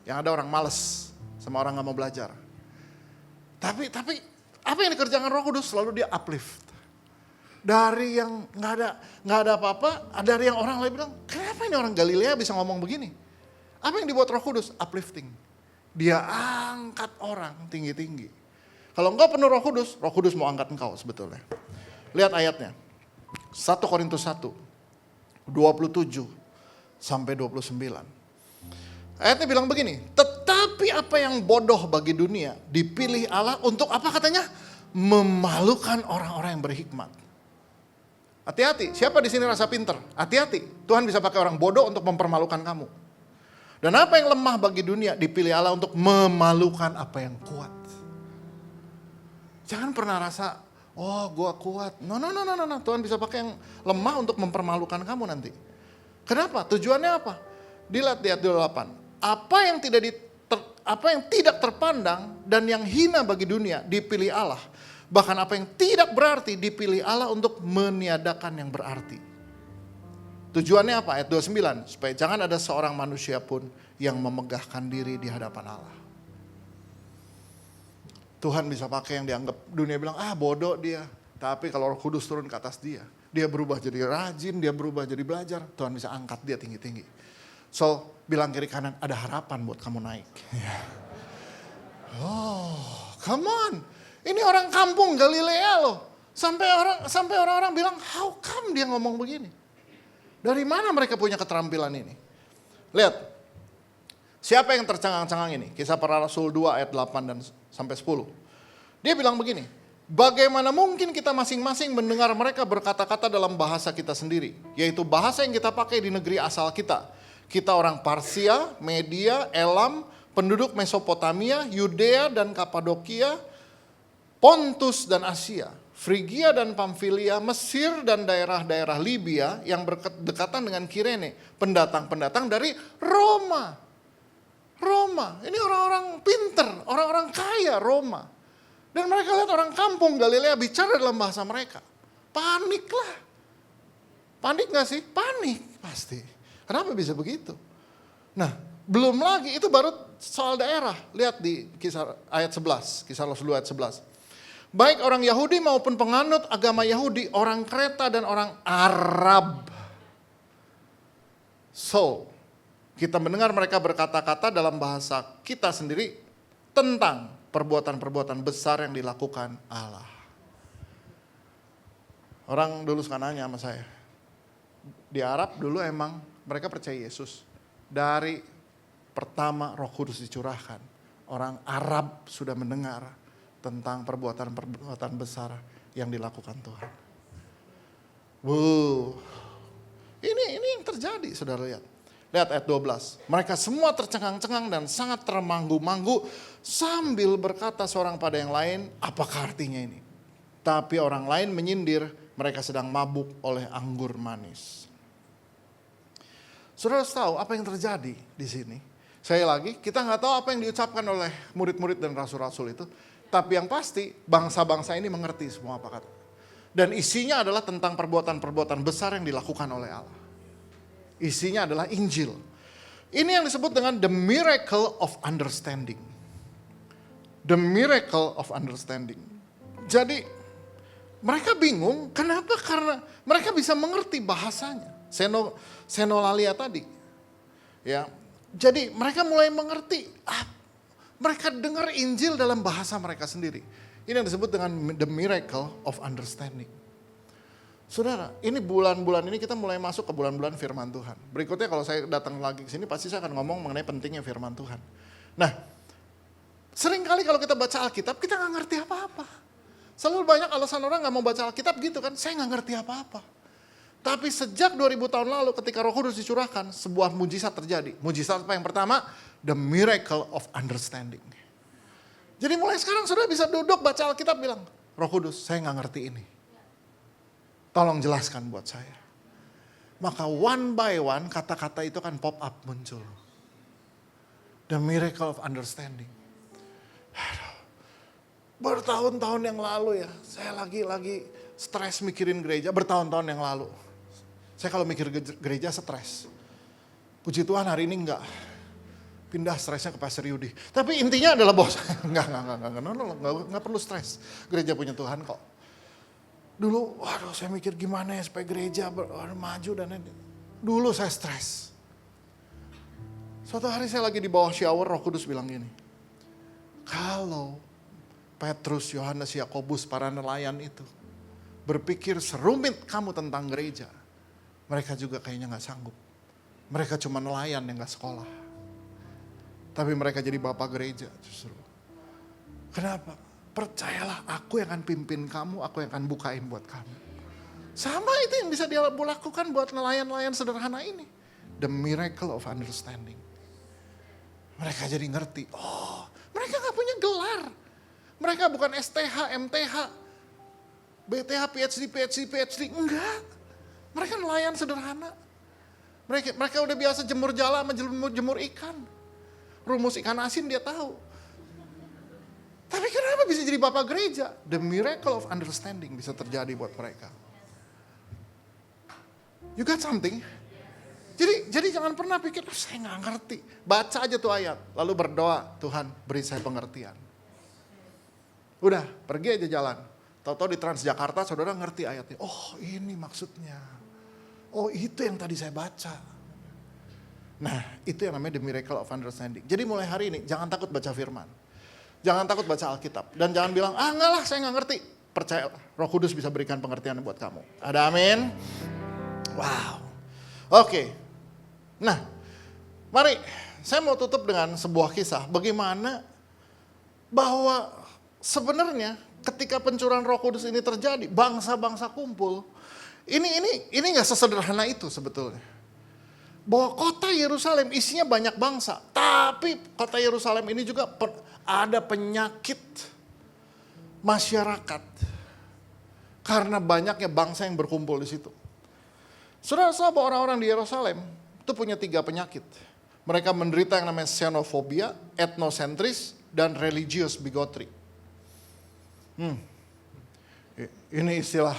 Yang ada orang males sama orang gak mau belajar. Tapi apa yang dikerjakan Roh Kudus selalu dia uplift. Dari yang nggak ada apa-apa, dari yang orang lain bilang, kenapa ini orang Galilea bisa ngomong begini? Apa yang dibuat Roh Kudus? Uplifting. Dia angkat orang tinggi-tinggi. Kalau engkau penuh Roh Kudus mau angkat engkau sebetulnya. Lihat ayatnya. 1 Korintus 1, 27 sampai 29. Ayatnya bilang begini, tetapi apa yang bodoh bagi dunia dipilih Allah untuk apa katanya? Memalukan orang-orang yang berhikmat. Hati-hati, siapa di sini rasa pinter? Hati-hati, Tuhan bisa pakai orang bodoh untuk mempermalukan kamu. Dan apa yang lemah bagi dunia dipilih Allah untuk memalukan apa yang kuat. Jangan pernah rasa, oh gua kuat. No. Tuhan bisa pakai yang lemah untuk mempermalukan kamu nanti. Kenapa? Tujuannya apa? Dilihat di ayat 28. Apa yang tidak terpandang dan yang hina bagi dunia dipilih Allah. Bahkan apa yang tidak berarti dipilih Allah untuk meniadakan yang berarti. Tujuannya apa? Ayat 29. Supaya jangan ada seorang manusia pun yang memegahkan diri di hadapan Allah. Tuhan bisa pakai yang dianggap dunia bilang, bodoh dia. Tapi kalau Roh Kudus turun ke atas dia berubah jadi rajin, dia berubah jadi belajar. Tuhan bisa angkat dia tinggi-tinggi. So, bilang kiri kanan, ada harapan buat kamu naik. Oh, come on. Ini orang kampung Galilea loh. Sampai orang-orang bilang, how come dia ngomong begini? Dari mana mereka punya keterampilan ini? Lihat, siapa yang tercengang-cengang ini? Kisah Para Rasul 2 ayat 8 dan sampai 10. Dia bilang begini, bagaimana mungkin kita masing-masing mendengar mereka berkata-kata dalam bahasa kita sendiri, yaitu bahasa yang kita pakai di negeri asal kita. Kita orang Parsia, Media, Elam, penduduk Mesopotamia, Yudea dan Kapadokia, Pontus dan Asia, Frigia dan Pamfilia, Mesir dan daerah-daerah Libya yang berdekatan dengan Kirene, pendatang-pendatang dari Roma. Ini orang-orang pinter, orang-orang kaya Roma. Dan mereka lihat orang kampung Galilea bicara dalam bahasa mereka. Paniklah. Panik gak sih? Panik pasti. Kenapa bisa begitu? Nah, belum lagi, itu baru soal daerah. Lihat di kisah ayat 11, kisah Rasul 2 ayat 11. Baik orang Yahudi maupun penganut agama Yahudi, orang Kreta dan orang Arab. So, kita mendengar mereka berkata-kata dalam bahasa kita sendiri tentang perbuatan-perbuatan besar yang dilakukan Allah. Orang dulu suka nanya sama saya, di Arab dulu emang mereka percaya Yesus. Dari pertama Roh Kudus dicurahkan, orang Arab sudah mendengar tentang perbuatan-perbuatan besar yang dilakukan Tuhan. Wow, ini yang terjadi, saudara lihat. Lihat ayat 12. Mereka semua tercengang-cengang dan sangat termanggu-manggu sambil berkata seorang pada yang lain, apakah artinya ini? Tapi orang lain menyindir, mereka sedang mabuk oleh anggur manis. Saudara tahu apa yang terjadi di sini? Saya lagi, kita nggak tahu apa yang diucapkan oleh murid-murid dan rasul-rasul itu. Tapi yang pasti bangsa-bangsa ini mengerti semua apa kata. Dan isinya adalah tentang perbuatan-perbuatan besar yang dilakukan oleh Allah. Isinya adalah Injil. Ini yang disebut dengan the miracle of understanding. The miracle of understanding. Jadi mereka bingung, kenapa? Karena mereka bisa mengerti bahasanya. Senolalia tadi. Ya, jadi mereka mulai mengerti. Mereka dengar Injil dalam bahasa mereka sendiri. Ini yang disebut dengan the miracle of understanding. Saudara, ini bulan-bulan ini kita mulai masuk ke bulan-bulan firman Tuhan. Berikutnya kalau saya datang lagi ke sini pasti saya akan ngomong mengenai pentingnya firman Tuhan. Nah, seringkali kalau kita baca Alkitab kita nggak ngerti apa-apa. Selalu banyak alasan orang nggak mau baca Alkitab gitu kan, saya nggak ngerti apa-apa. Tapi sejak 2000 tahun lalu ketika Roh Kudus dicurahkan, sebuah mujizat terjadi. Mujizat apa yang pertama? The miracle of understanding. Jadi mulai sekarang sudah bisa duduk baca Alkitab bilang, Roh Kudus saya nggak ngerti ini. Tolong jelaskan buat saya. Maka one by one kata-kata itu kan pop up muncul. The miracle of understanding. Aduh, bertahun-tahun yang lalu ya, saya lagi stres mikirin gereja, bertahun-tahun yang lalu. Saya kalau mikir gereja stres. Puji Tuhan hari ini enggak. Pindah stresnya ke Pastor Yudi. Tapi intinya adalah bos, enggak perlu stres. Gereja punya Tuhan kok. Dulu, waduh saya mikir gimana ya supaya gereja maju dan ini. Dulu saya stres. Suatu hari saya lagi di bawah shower, Roh Kudus bilang gini. Kalau Petrus, Yohanes, Yakobus, para nelayan itu berpikir serumit kamu tentang gereja, mereka juga kayaknya gak sanggup. Mereka cuma nelayan yang gak sekolah. Tapi mereka jadi bapak gereja justru. Kenapa? Percayalah, aku yang akan pimpin kamu, aku yang akan bukain buat kamu. Sama itu yang bisa dia lakukan buat nelayan-nelayan sederhana ini. The miracle of understanding. Mereka jadi ngerti, oh mereka gak punya gelar. Mereka bukan STH, MTH, BTH, PhD, enggak. Mereka nelayan sederhana. Mereka udah biasa jemur jala sama jemur ikan. Rumus ikan asin dia tahu. Tapi kenapa bisa jadi bapak gereja? The miracle of understanding bisa terjadi buat mereka. You got something? Jadi jangan pernah pikir, saya gak ngerti. Baca aja tuh ayat, lalu berdoa, Tuhan beri saya pengertian. Udah, pergi aja jalan. Tahu-tahu di Transjakarta saudara ngerti ayatnya. Oh ini maksudnya. Oh itu yang tadi saya baca. Nah itu yang namanya the miracle of understanding. Jadi mulai hari ini jangan takut baca firman. Jangan takut baca Alkitab. Dan jangan bilang, enggak lah saya gak ngerti. Percayalah, Roh Kudus bisa berikan pengertian buat kamu. Ada amin? Wow. Oke. Nah, mari saya mau tutup dengan sebuah kisah. Bagaimana bahwa sebenarnya ketika pencurahan Roh Kudus ini terjadi, bangsa-bangsa kumpul. Ini nggak sesederhana itu sebetulnya. Bahwa kota Yerusalem isinya banyak bangsa, tapi kota Yerusalem ini juga ada penyakit masyarakat karena banyaknya bangsa yang berkumpul di situ. Saudara-saudara, orang-orang di Yerusalem itu punya 3 penyakit. Mereka menderita yang namanya xenofobia, etnosentris, dan religious bigotry. Ini istilah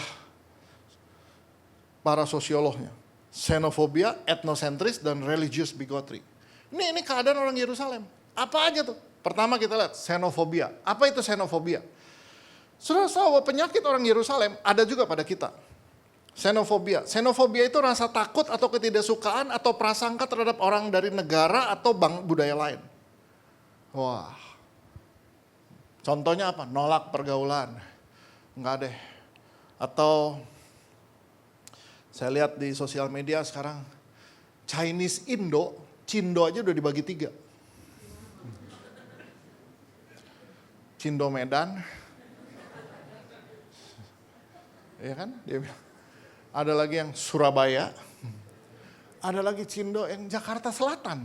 para sosiolognya. Xenofobia, etnosentris, dan religious bigotry. Ini keadaan orang Yerusalem. Apa aja tuh? Pertama kita lihat, xenofobia. Apa itu xenofobia? Saudara-saudara, penyakit orang Yerusalem ada juga pada kita. Xenofobia. Xenofobia itu rasa takut atau ketidaksukaan atau prasangka terhadap orang dari negara atau budaya lain. Wah. Contohnya apa? Nolak pergaulan. Enggak deh. Atau saya lihat di sosial media sekarang Chinese Indo, Cindo aja udah dibagi 3. Cindo Medan. Ya kan? Dia bilang. Ada lagi yang Surabaya, ada lagi Cindo yang Jakarta Selatan.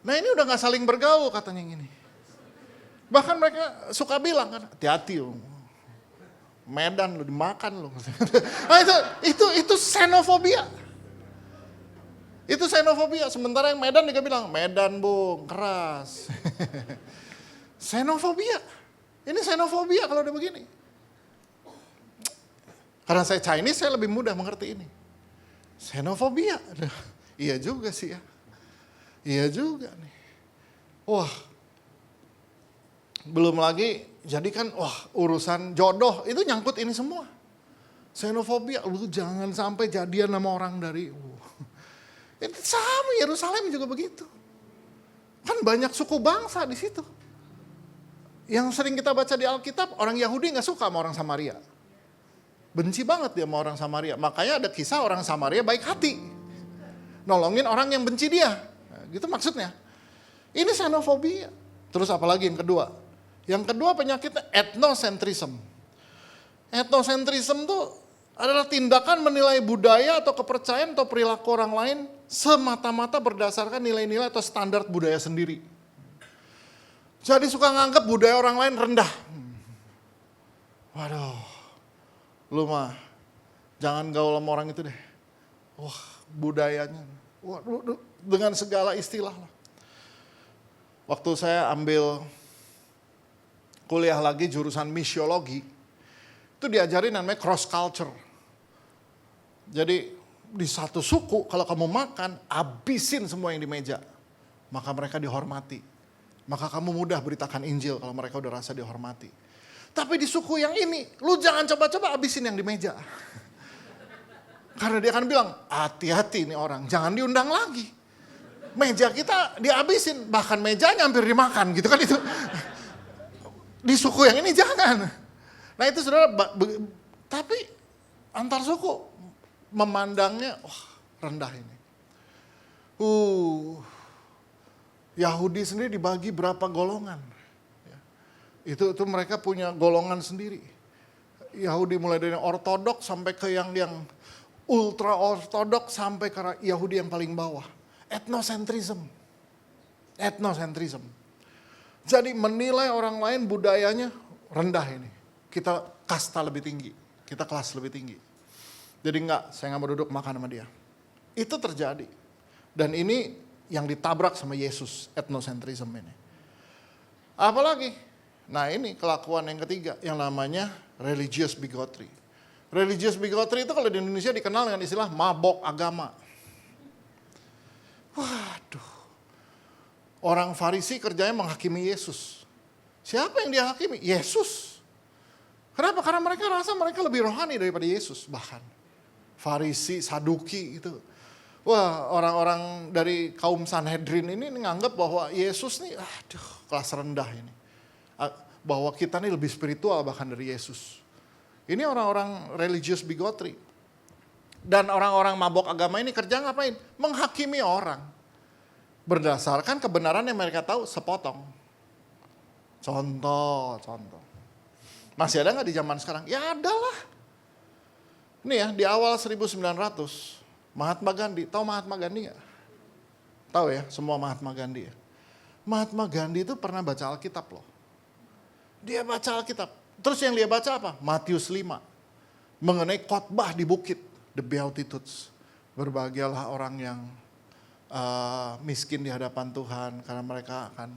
Nah ini udah gak saling bergaul katanya yang ini. Bahkan mereka suka bilang kan, hati-hati Medan lu dimakan lu. Nah, itu xenofobia. Itu xenofobia. Sementara yang Medan juga bilang, Medan bung, keras. Xenofobia. Ini xenofobia kalau udah begini. Karena saya Chinese, saya lebih mudah mengerti ini. Xenofobia. Iya juga sih ya. Iya juga nih. Wah. Belum lagi, jadi kan urusan jodoh itu nyangkut ini semua. Xenofobia, lu jangan sampai jadian sama orang dari... Itu sama, Yerusalem juga begitu. Kan banyak suku bangsa di situ. Yang sering kita baca di Alkitab, orang Yahudi gak suka sama orang Samaria. Benci banget dia sama orang Samaria. Makanya ada kisah orang Samaria baik hati. Nolongin orang yang benci dia. Nah, gitu maksudnya. Ini xenofobia. Terus apalagi yang kedua? Yang kedua penyakitnya etnosentrism. Etnosentrism itu adalah tindakan menilai budaya atau kepercayaan atau perilaku orang lain semata-mata berdasarkan nilai-nilai atau standar budaya sendiri. Jadi suka nganggap budaya orang lain rendah. Waduh. Lu mah jangan gaul sama orang itu deh. Wah budayanya. Wah, dengan segala istilah lah. Waktu saya ambil kuliah lagi jurusan misiologi. Itu diajarin namanya cross culture. Jadi di satu suku kalau kamu makan habisin semua yang di meja. Maka mereka dihormati. Maka kamu mudah beritakan Injil kalau mereka udah rasa dihormati. Tapi di suku yang ini, lu jangan coba-coba habisin yang di meja. Karena dia akan bilang, hati-hati nih orang, jangan diundang lagi. Meja kita dihabisin, bahkan mejanya hampir dimakan gitu kan itu. Di suku yang ini jangan. Nah itu saudara, tapi antar suku memandangnya, wah rendah ini. Yahudi sendiri dibagi berapa golongan. Itu mereka punya golongan sendiri. Yahudi mulai dari ortodok sampai ke yang ultra ortodok sampai ke Yahudi yang paling bawah. Etnosentrism. Etnosentrism. Jadi menilai orang lain budayanya rendah ini. Kita kasta lebih tinggi. Kita kelas lebih tinggi. Jadi enggak, saya nggak mau duduk makan sama dia. Itu terjadi. Dan ini yang ditabrak sama Yesus, etnosentrism ini. Apalagi? Nah ini kelakuan yang ketiga, yang namanya religious bigotry. Religious bigotry itu kalau di Indonesia dikenal dengan istilah mabok agama. Waduh. Orang Farisi kerjanya menghakimi Yesus. Siapa yang dia hakimi? Yesus. Kenapa? Karena mereka rasa mereka lebih rohani daripada Yesus bahkan. Farisi, Saduki itu. Wah, orang-orang dari kaum Sanhedrin ini nganggap bahwa Yesus nih, aduh, kelas rendah ini. Bahwa kita nih lebih spiritual bahkan dari Yesus. Ini orang-orang religious bigotry. Dan orang-orang mabok agama ini kerja ngapain? Menghakimi orang. Berdasarkan kebenaran yang mereka tahu sepotong. Contoh. Masih ada nggak di zaman sekarang? Ya ada lah. Ini ya, di awal 1900, Mahatma Gandhi. Tahu Mahatma Gandhi nggak? Tahu ya, semua Mahatma Gandhi ya. Mahatma Gandhi itu pernah baca Alkitab loh. Dia baca Alkitab. Terus yang dia baca apa? Matius 5. Mengenai khotbah di bukit. The Beatitudes. Berbahagialah orang yang miskin di hadapan Tuhan. Karena mereka akan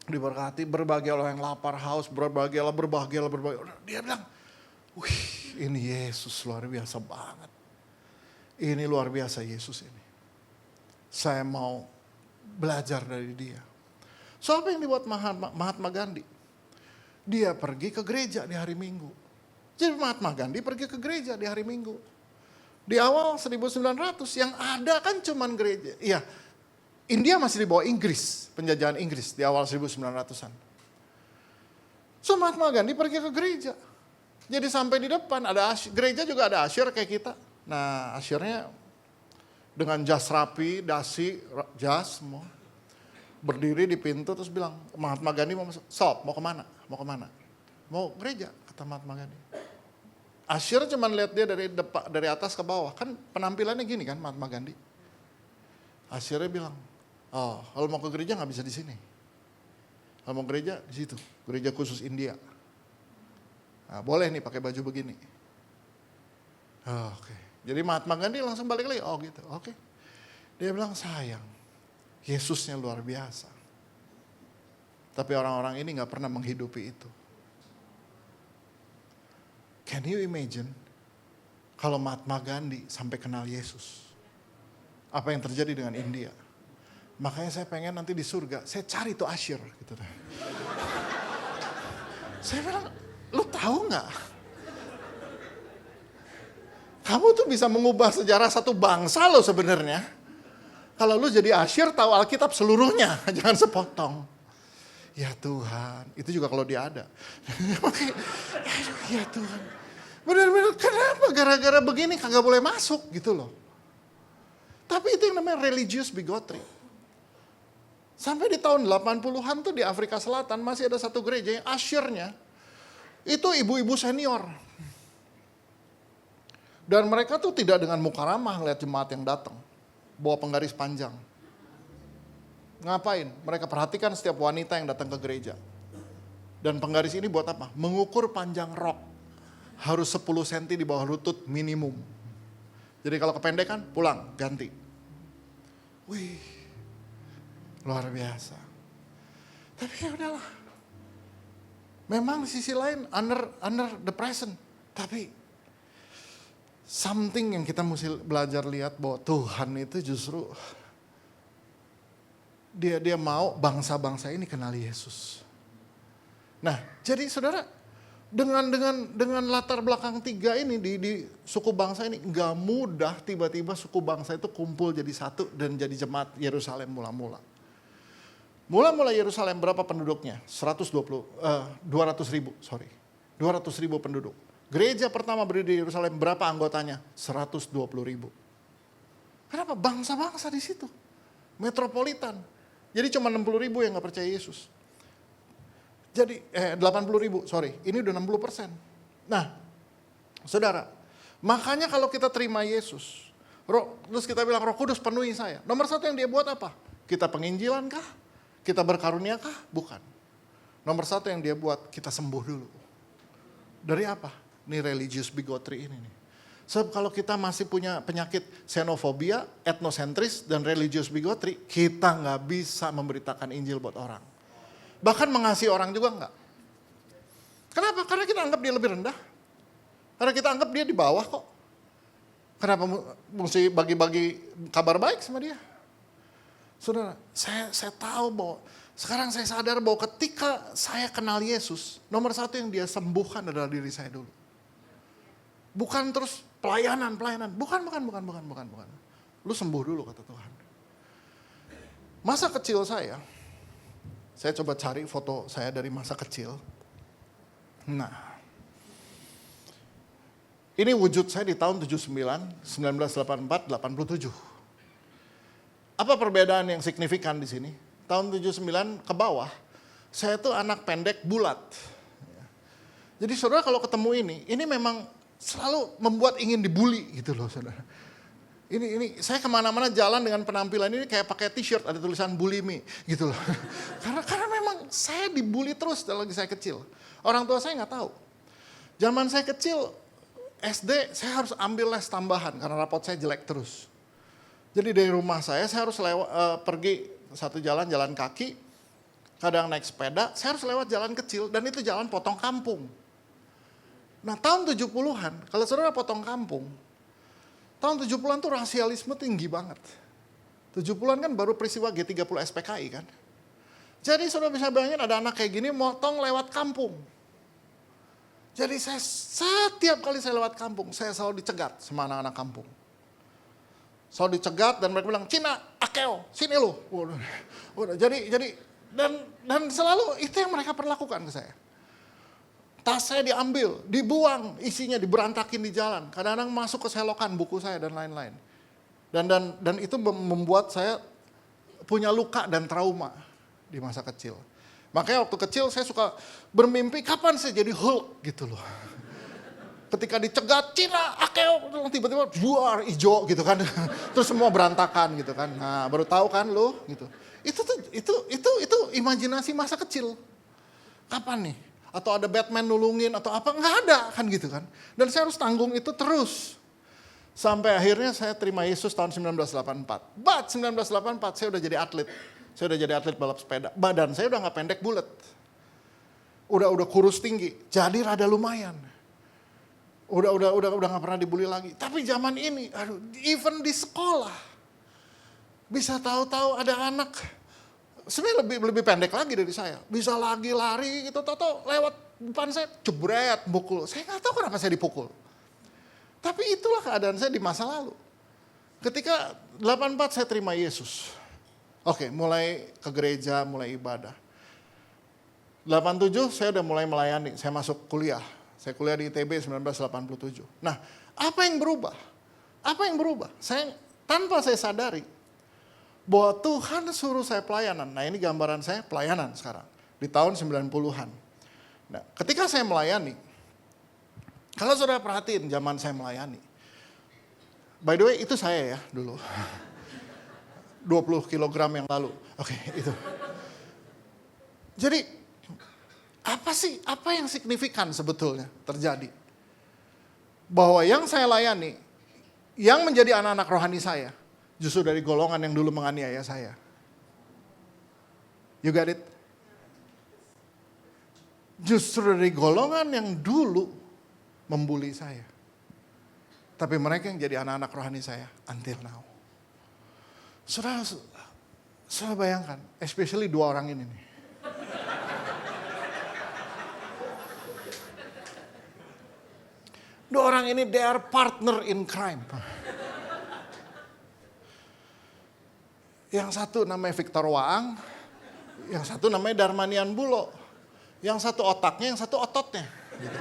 diberkati. Berbahagialah yang lapar, haus. Berbahagialah. Dia bilang, wih ini Yesus luar biasa banget. Ini luar biasa Yesus ini. Saya mau belajar dari dia. So apa yang dibuat Mahatma Gandhi? Dia pergi ke gereja di hari Minggu. Jadi Mahatma Gandhi pergi ke gereja di hari Minggu. Di awal 1900 yang ada kan cuman gereja. Iya, India masih di bawah Inggris, penjajahan Inggris di awal 1900-an. So Mahatma Gandhi pergi ke gereja. Jadi sampai di depan ada gereja juga ada asyir kayak kita. Nah asyirnya dengan jas rapi, dasi, jas semua. Berdiri di pintu terus bilang, Mahatma Gandhi mau masuk. Sob, mau kemana? Mau gereja, kata Mahatma Gandhi. Asyir cuma lihat dia dari atas ke bawah. Kan penampilannya gini kan Mahatma Gandhi. Asyirnya bilang, oh kalau mau ke gereja nggak bisa di sini. Kalau mau gereja di situ, gereja khusus India. Nah, boleh nih pakai baju begini. Oh, oke. Jadi Mahatma Gandhi langsung balik lagi. Oh gitu, oke. Dia bilang sayang. Yesusnya luar biasa. Tapi orang-orang ini gak pernah menghidupi itu. Can you imagine kalau Mahatma Gandhi sampai kenal Yesus? Apa yang terjadi dengan India? Makanya saya pengen nanti di surga, saya cari tuh asyir. Gitu. Saya bilang, lu tahu gak? Kamu tuh bisa mengubah sejarah satu bangsa lo sebenarnya. Kalau lu jadi asyir tahu Alkitab seluruhnya, jangan sepotong. Ya Tuhan, itu juga kalau dia ada. Ya Tuhan, benar-benar kenapa gara-gara begini kagak boleh masuk gitu loh. Tapi itu yang namanya religious bigotry. Sampai di tahun 80-an tuh di Afrika Selatan masih ada satu gereja yang asyirnya itu ibu-ibu senior. Dan mereka tuh tidak dengan muka ramah ngeliat jemaat yang datang. Bawa penggaris panjang. Ngapain? Mereka perhatikan setiap wanita yang datang ke gereja. Dan penggaris ini buat apa? Mengukur panjang rok. Harus 10 cm di bawah lutut minimum. Jadi kalau kependekan, pulang, ganti. Wih, luar biasa. Tapi ya udahlah. Memang di sisi lain under the present. Tapi something yang kita mesti belajar lihat bahwa Tuhan itu justru dia mau bangsa-bangsa ini kenal Yesus. Nah, jadi saudara dengan latar belakang 3 ini di suku bangsa ini nggak mudah tiba-tiba suku bangsa itu kumpul jadi satu dan jadi jemaat Yerusalem mula-mula. Mula-mula Yerusalem berapa penduduknya? 200 ribu penduduk. Gereja pertama berdiri di Yerusalem, berapa anggotanya? 120 ribu. Kenapa? Bangsa-bangsa di situ. Metropolitan. Jadi cuma 60 ribu yang gak percaya Yesus. Jadi 80.000, sorry, ini udah 60%. Nah, saudara, makanya kalau kita terima Yesus, terus kita bilang Roh Kudus penuhi saya. Nomor satu yang dia buat apa? Kita penginjilan kah? Kita berkarunia kah? Bukan. Nomor satu yang dia buat, kita sembuh dulu. Dari apa? Ini religious bigotry ini nih. Sebab kalau kita masih punya penyakit xenofobia, etnosentris, dan religious bigotry, kita nggak bisa memberitakan Injil buat orang. Bahkan mengasihi orang juga enggak. Kenapa? Karena kita anggap dia lebih rendah. Karena kita anggap dia di bawah kok. Kenapa mesti bagi-bagi kabar baik sama dia? Saudara, saya tahu bahwa, sekarang saya sadar bahwa ketika saya kenal Yesus, nomor satu yang dia sembuhkan adalah diri saya dulu. Bukan terus pelayanan. Bukan. Lu sembuh dulu kata Tuhan. Masa kecil saya coba cari foto saya dari masa kecil. Nah, ini wujud saya di tahun 79, 1984, 87. Apa perbedaan yang signifikan di sini? Tahun 79 ke bawah, saya tuh anak pendek bulat. Jadi saudara kalau ketemu ini memang selalu membuat ingin dibully gitu loh saudara. Ini saya kemana-mana jalan dengan penampilan ini kayak pakai t-shirt ada tulisan bully me gitu loh. karena memang saya dibully terus dari saya kecil. Orang tua saya nggak tahu. Zaman saya kecil SD saya harus ambil les tambahan karena rapot saya jelek terus. Jadi dari rumah saya harus pergi satu jalan kaki, kadang naik sepeda, saya harus lewat jalan kecil dan itu jalan potong kampung. Nah tahun 70-an, kalau saudara potong kampung, tahun 70-an tuh rasialisme tinggi banget. 70-an kan baru peristiwa G30 SPKI kan. Jadi saudara bisa bayangin ada anak kayak gini motong lewat kampung. Jadi saya setiap kali saya lewat kampung, saya selalu dicegat sama anak-anak kampung. Selalu dicegat dan mereka bilang, Cina, akeo, sini lu. Udah, jadi dan selalu itu yang mereka perlakukan ke saya. Tas saya diambil, dibuang, isinya diberantakin di jalan. Kadang-kadang masuk ke selokan buku saya dan lain-lain. Dan itu membuat saya punya luka dan trauma di masa kecil. Makanya waktu kecil saya suka bermimpi kapan saya jadi Hulk gitu loh. Ketika dicegat, Cina, akeo, tiba-tiba buar hijau gitu kan. Terus semua berantakan gitu kan. Nah, baru tahu kan lu gitu. Itu imajinasi masa kecil. Kapan nih? Atau ada Batman nulungin atau apa? Enggak ada kan gitu kan. Dan saya harus tanggung itu terus. Sampai akhirnya saya terima Yesus tahun 1984. But 1984 saya udah jadi atlet. Saya udah jadi atlet balap sepeda. Badan saya udah gak pendek bulat. Udah kurus tinggi. Jadi rada lumayan. Udah gak pernah dibully lagi. Tapi zaman ini, even di sekolah. Bisa tahu-tahu ada anak, sebenarnya lebih pendek lagi dari saya. Bisa lagi lari gitu, tahu-tahu lewat depan saya, jebret, mukul. Saya gak tahu kenapa saya dipukul. Tapi itulah keadaan saya di masa lalu. Ketika 84 saya terima Yesus. Oke, mulai ke gereja, mulai ibadah. 87 saya udah mulai melayani, saya masuk kuliah. Saya kuliah di ITB 1987. Nah, apa yang berubah? Tanpa saya sadari bahwa Tuhan suruh saya pelayanan. Nah, ini gambaran saya pelayanan sekarang di tahun 90-an. Nah, ketika saya melayani, kalau saudara perhatiin zaman saya melayani. By the way, itu saya ya dulu. 20 kilogram yang lalu. Oke, itu. Jadi apa yang signifikan sebetulnya terjadi? Bahwa yang saya layani, yang menjadi anak-anak rohani saya, justru dari golongan yang dulu menganiaya saya. You got it? Justru dari golongan yang dulu membuli saya. Tapi mereka yang jadi anak-anak rohani saya until now. Saudara bayangkan, especially dua orang ini nih. Dua orang ini they are partner in crime. Yang satu namanya Victor Waang, yang satu namanya Darmanian Bulo. Yang satu otaknya, yang satu ototnya. Gitu.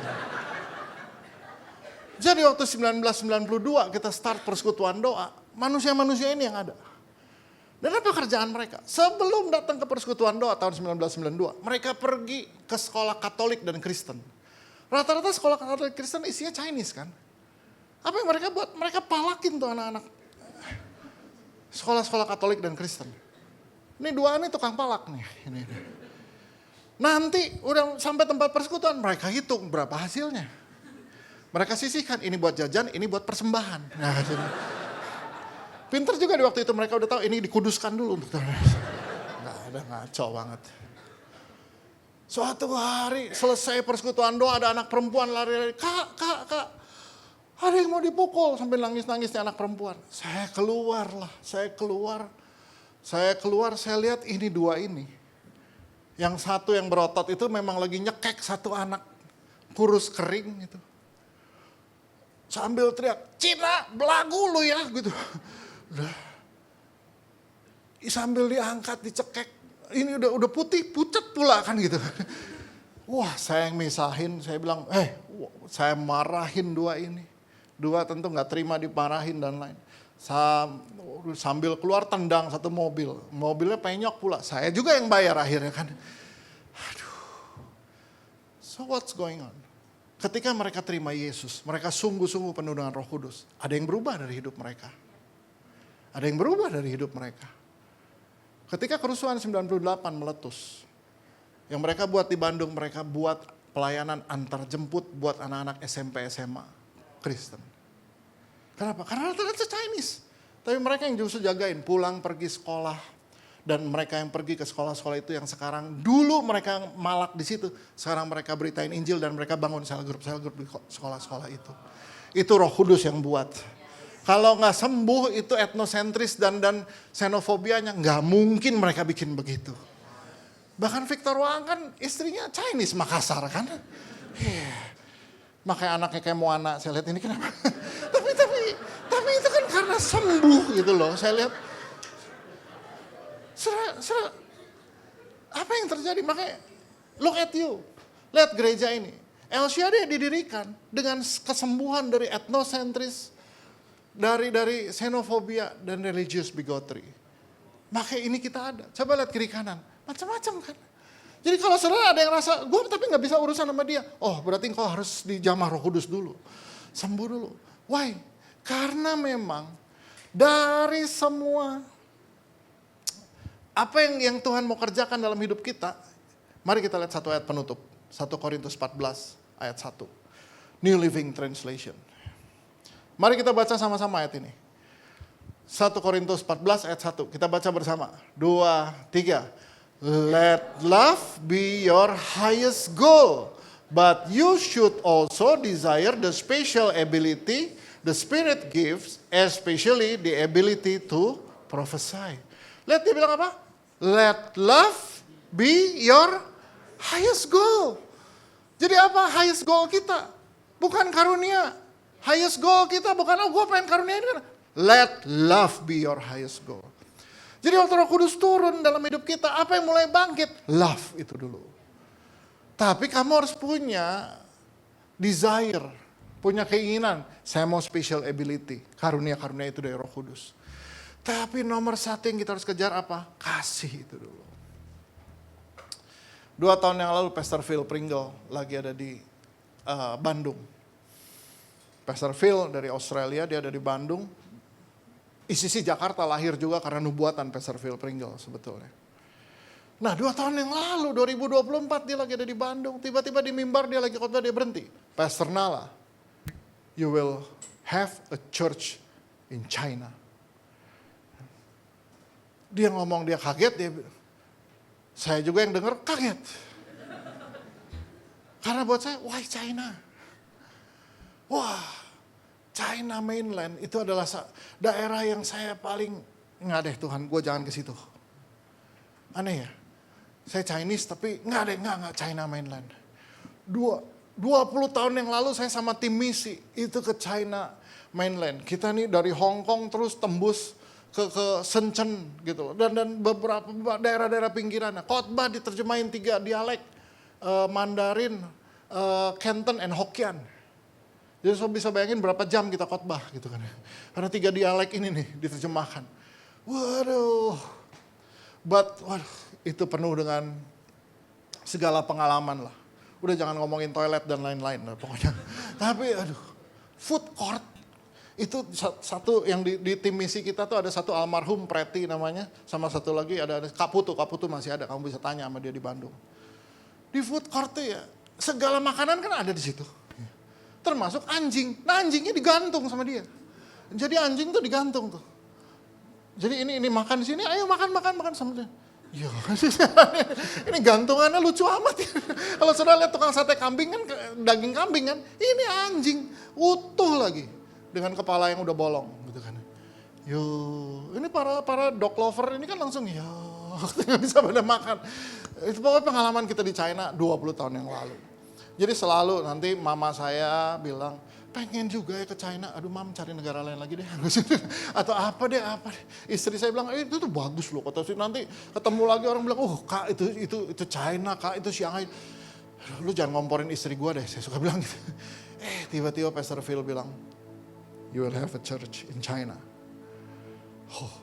Jadi waktu 1992 kita start persekutuan doa, manusia-manusia ini yang ada. Dan apa kerjaan mereka? Sebelum datang ke persekutuan doa tahun 1992, mereka pergi ke sekolah Katolik dan Kristen. Rata-rata sekolah Katolik Kristen isinya Chinese kan. Apa yang mereka buat? Mereka palakin tuh anak-anak sekolah-sekolah Katolik dan Kristen. Ini dua ini tukang palak nih. Ini. Nanti udah sampai tempat persekutuan, mereka hitung berapa hasilnya. Mereka sisihkan, ini buat jajan, ini buat persembahan. Nah, pinter juga di waktu itu mereka udah tahu ini dikuduskan dulu untuk nggak ada, ngaco banget. Suatu hari selesai persekutuan doa, ada anak perempuan lari-lari, kak, ada yang mau dipukul sambil nangis-nangisnya anak perempuan. Saya keluar, saya lihat ini dua ini. Yang satu yang berotot itu memang lagi nyekek satu anak kurus kering gitu. Sambil teriak, Cina belagu lu ya gitu. Udah. Sambil diangkat, dicekek. Ini udah putih, pucat pula kan gitu. Wah, saya yang misahin, saya bilang, saya marahin dua ini. Dua tentu gak terima dimarahin dan lain. Sambil keluar tendang satu mobil. Mobilnya penyok pula, saya juga yang bayar akhirnya kan. Aduh. So what's going on? Ketika mereka terima Yesus, mereka sungguh-sungguh penuh dengan Roh Kudus. Ada yang berubah dari hidup mereka. Ada yang berubah dari hidup mereka. Ketika kerusuhan 98 meletus, yang mereka buat di Bandung, mereka buat pelayanan antar jemput buat anak-anak SMP, SMA Kristen. Kenapa? Karena rata-rata Chinese. Tapi mereka yang justru jagain, pulang pergi sekolah. Dan mereka yang pergi ke sekolah-sekolah itu yang sekarang, dulu mereka yang malak di situ, sekarang mereka beritain Injil dan mereka bangun sel grup di sekolah-sekolah itu. Itu Roh Kudus yang buat. Kalau nggak sembuh itu etnosentris dan xenofobianya, nggak mungkin mereka bikin begitu. Bahkan Victor Wang kan istrinya Chinese Makassar kan. Makanya anaknya kayak Moana, saya lihat ini kenapa. tapi itu kan karena sembuh gitu loh, saya lihat. Apa yang terjadi? Makanya look at you. Lihat gereja ini. El Shaddai didirikan dengan kesembuhan dari etnosentris, dari xenofobia dan religious bigotry. Makanya ini kita ada. Coba lihat kiri kanan. Macam-macam kan. Jadi kalau saudara ada yang rasa, gue tapi gak bisa urusan sama dia. Oh berarti kau harus dijamah Roh Kudus dulu. Sembuh dulu. Why? Karena memang dari semua apa yang Tuhan mau kerjakan dalam hidup kita, mari kita lihat satu ayat penutup. 1 Korintus 14 ayat 1. New Living Translation. Mari kita baca sama-sama ayat ini. 1 Korintus 14 ayat 1. Kita baca bersama. 2, 3. Let love be your highest goal. But you should also desire the special ability the Spirit gives, especially the ability to prophesy. Lihat dia bilang apa? Let love be your highest goal. Jadi apa highest goal kita? Bukan karunia. Highest goal kita bukan, gue pengen karunia ini. Let love be your highest goal. Jadi waktu Roh Kudus turun dalam hidup kita, apa yang mulai bangkit? Love itu dulu. Tapi kamu harus punya desire, punya keinginan. Saya mau special ability. Karunia-karunia itu dari Roh Kudus. Tapi nomor satu yang kita harus kejar apa? Kasih itu dulu. 2 tahun yang lalu Pastor Phil Pringle lagi ada di Bandung. Pastor Phil dari Australia, dia ada di Bandung. ICC Jakarta lahir juga karena nubuatan Pastor Phil Pringle sebetulnya. Nah 2 tahun yang lalu, 2024 dia lagi ada di Bandung. Tiba-tiba di mimbar dia lagi khotbah, dia berhenti. Pastor Nala, you will have a church in China. Dia ngomong, dia kaget, saya juga yang dengar kaget. Karena buat saya, why China? Wah, China mainland itu adalah daerah yang saya paling, nggak deh Tuhan, gue jangan ke situ. Aneh ya, saya Chinese tapi nggak China mainland. 20 tahun yang lalu saya sama tim misi itu ke China mainland. Kita nih dari Hong Kong terus tembus ke Shenzhen gitu dan beberapa daerah-daerah pinggiran. Khotbah diterjemahin 3 dialek, Mandarin, Canton, and Hokkien. Jadi so bisa bayangin berapa jam kita khotbah gitu kan. Karena 3 dialek ini nih diterjemahkan. Waduh. Waduh, itu penuh dengan segala pengalaman lah. Udah jangan ngomongin toilet dan lain-lain lah pokoknya. Tapi aduh, food court. Itu satu yang di tim misi kita tuh ada satu almarhum Preti namanya. Sama satu lagi ada Kak Putu masih ada, kamu bisa tanya sama dia di Bandung. Di food court tuh ya, segala makanan kan ada di situ. Termasuk anjing. Nah anjingnya digantung sama dia. Jadi anjing tuh digantung tuh. Jadi ini makan di sini, ayo makan sama dia. Ya, ini gantungannya lucu amat ya. Kalau sudah lihat tukang sate kambing kan, daging kambing kan, ini anjing utuh lagi dengan kepala yang udah bolong gitu kan. Yo, ini para dog lover ini kan langsung ya, nggak bisa pada makan. Itu pokoknya pengalaman kita di China 20 tahun yang lalu. Jadi selalu nanti mama saya bilang, pengen juga ya ke China, aduh mam cari negara lain lagi deh. Atau apa deh. Istri saya bilang, itu tuh bagus loh. Kata sih nanti ketemu lagi orang bilang, oh kak itu China, kak itu Shanghai. Lu jangan ngomporin istri gue deh, saya suka bilang gitu. Tiba-tiba Pastor Phil bilang, you will have a church in China. Oh,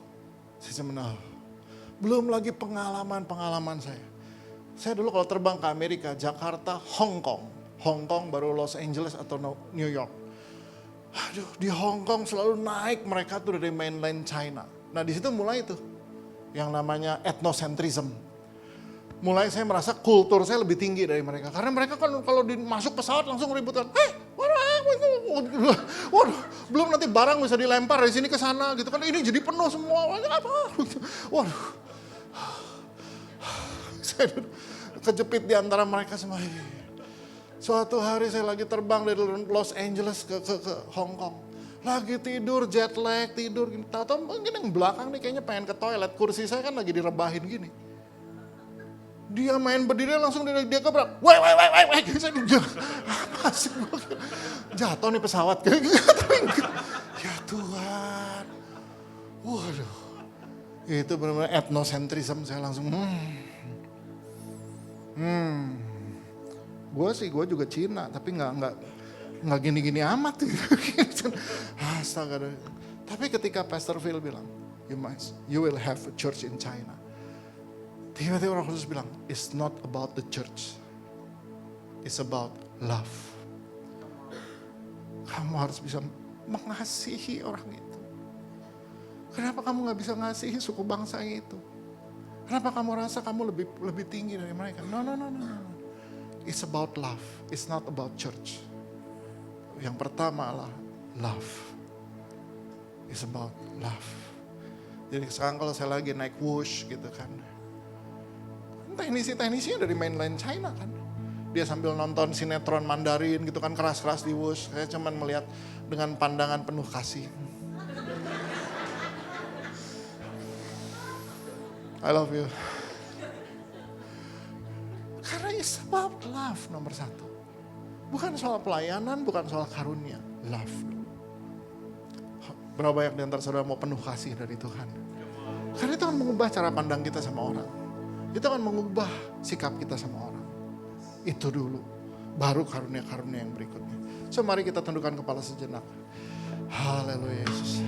saya cuma belum lagi pengalaman saya. Saya dulu kalau terbang ke Amerika, Jakarta, Hong Kong baru Los Angeles atau New York. Aduh, di Hong Kong selalu naik mereka tuh dari mainland China. Nah di situ mulai tuh yang namanya ethnocentrism. Mulai saya merasa kultur saya lebih tinggi dari mereka. Karena mereka kan kalau masuk pesawat langsung ributan. Waduh, belum nanti barang bisa dilempar dari sini ke sana gitu kan. Ini jadi penuh semua. Waduh. Saya kejepit di antara mereka semua. Suatu hari saya lagi terbang dari Los Angeles ke Hong Kong. Lagi tidur, jet lag, tidur gini. Tahu-tahu mungkin yang belakang nih kayaknya pengen ke toilet. Kursi saya kan lagi direbahin gini. Dia main berdiri langsung dia kebrak. Wait. Saya apa sih? Jatuh nih pesawat. Ya Tuhan. Waduh. Itu benar-benar ethnocentrism. Saya langsung Gue juga Cina, tapi nggak gini-gini amat. Astaga. Tapi ketika Pastor Phil bilang, you will have a church in China. Tiba-tiba orang khusus bilang, it's not about the church, it's about love. Kamu harus bisa mengasihi orang itu. Kenapa kamu nggak bisa ngasihi suku bangsa itu? Kenapa kamu rasa kamu lebih tinggi dari mereka? No. It's about love. It's not about church. Yang pertama adalah love. It's about love. Jadi sekarang kalau saya lagi naik Wush gitu kan. Teknisinya dari mainland China kan. Dia sambil nonton sinetron Mandarin gitu kan, keras-keras di Wush. Saya cuman melihat dengan pandangan penuh kasih. I love you. Karena it's about love nomor satu. Bukan soal pelayanan, bukan soal karunia. Love. Berapa banyak di antara saudara mau penuh kasih dari Tuhan? Karena itu akan mengubah cara pandang kita sama orang. Itu akan mengubah sikap kita sama orang. Itu dulu. Baru karunia-karunia yang berikutnya. So mari kita tundukkan kepala sejenak. Haleluya Yesus.